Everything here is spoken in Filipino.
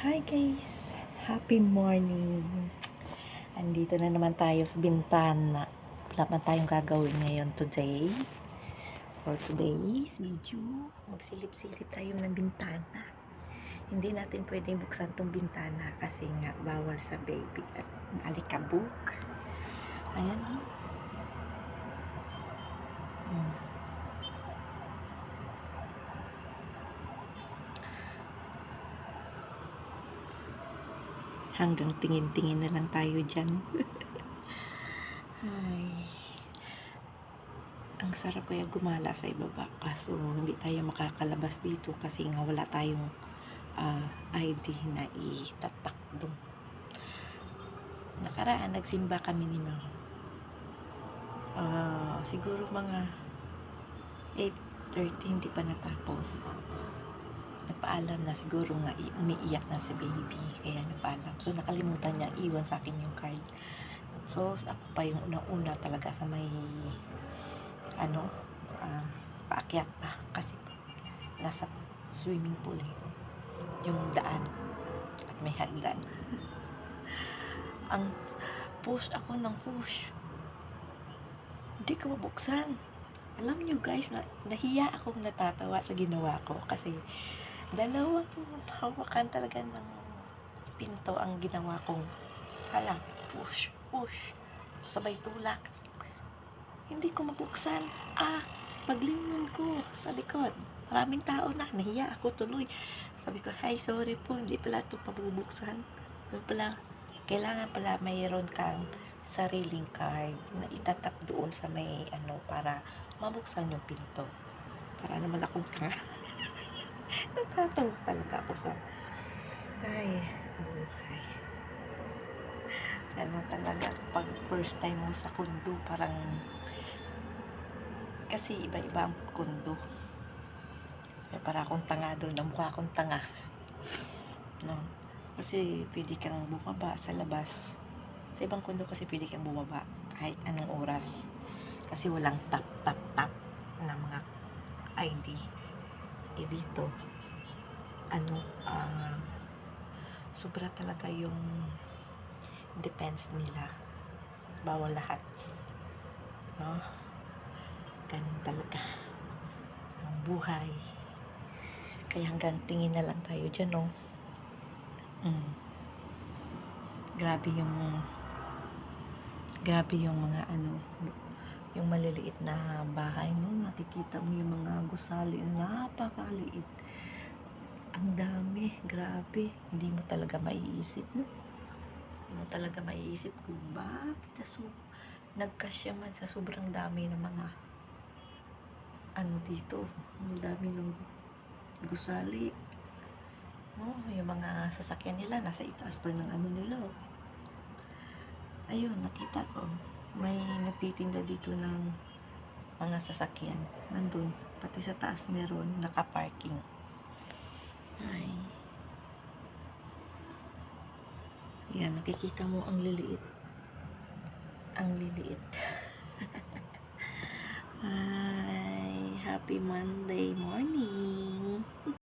Hi guys! Happy morning! Andito na naman tayo sa bintana. Wala man tayong gagawin ngayon today. For today's video, magsilip-silip tayo ng bintana. Hindi natin pwedeng buksan tong bintana kasi nga bawal sa baby at alikabok. Ayan. Hanggang tingin-tingin na lang tayo dyan. Ay, ang sarap kaya gumala sa ibaba, kaso hindi tayo makakalabas dito kasi nga wala tayong ID na itatak doon. Nakaraan nagsimba kami ni Ma'am. Siguro mga 8:30 hindi pa natapos. Nagpaalam na, siguro nga umiiyak na si baby kaya nagpaalam. So nakalimutan niya iwan sa akin yung card. So ako pa yung una-una talaga sa may paakyat na kasi nasa swimming pool yung daan at may hagdan. Ang push ako ng push, hindi ko mabuksan. Alam nyo guys, nahiya akong natatawa sa ginawa ko kasi dalawang hawakan talaga ng pinto ang ginawa kong push sabay tulak. Hindi ko mabuksan. Paglingon ko sa likod, maraming tao na, nahiya ako tuloy. Sabi ko, hi, sorry po, hindi pala ito pabubuksan. Kailangan pala mayroon kang sariling card na itatap doon sa may para mabuksan yung pinto. Para naman akong tanga. Natatawa talaga ako sa buhay. Ano talaga, pag first time mo sa kundo, parang kasi iba-iba ang kundo. Para akong tanga doon, mukha akong tanga. No? Kasi pwede kang bumaba sa labas. Sa ibang kundo kasi pwede kang bumaba kahit anong oras. Kasi walang tap na mga ID. Dito, sobra talaga yung defense nila. Bawal lahat. No? Ganun talaga ang buhay. Kaya hanggang tingin na lang tayo dyan, no? Grabe yung mga yung maliliit na bahay, no? Nakikita mo yung mga gusali na napakaliit. Ang dami, grabe. Hindi mo talaga maiisip, no? Hindi mo talaga maiisip kung bakit nagkasya man sa sobrang dami ng mga dito. Ang dami ng gusali. Yung mga sasakyan nila nasa itaas pa ng nila. Ayun, nakita ko. May nagtitinda dito ng mga sasakyan. Nandun, pati sa taas meron nakaparking. Ay. Yan, nakikita mo ang liliit. Hi, happy Monday morning.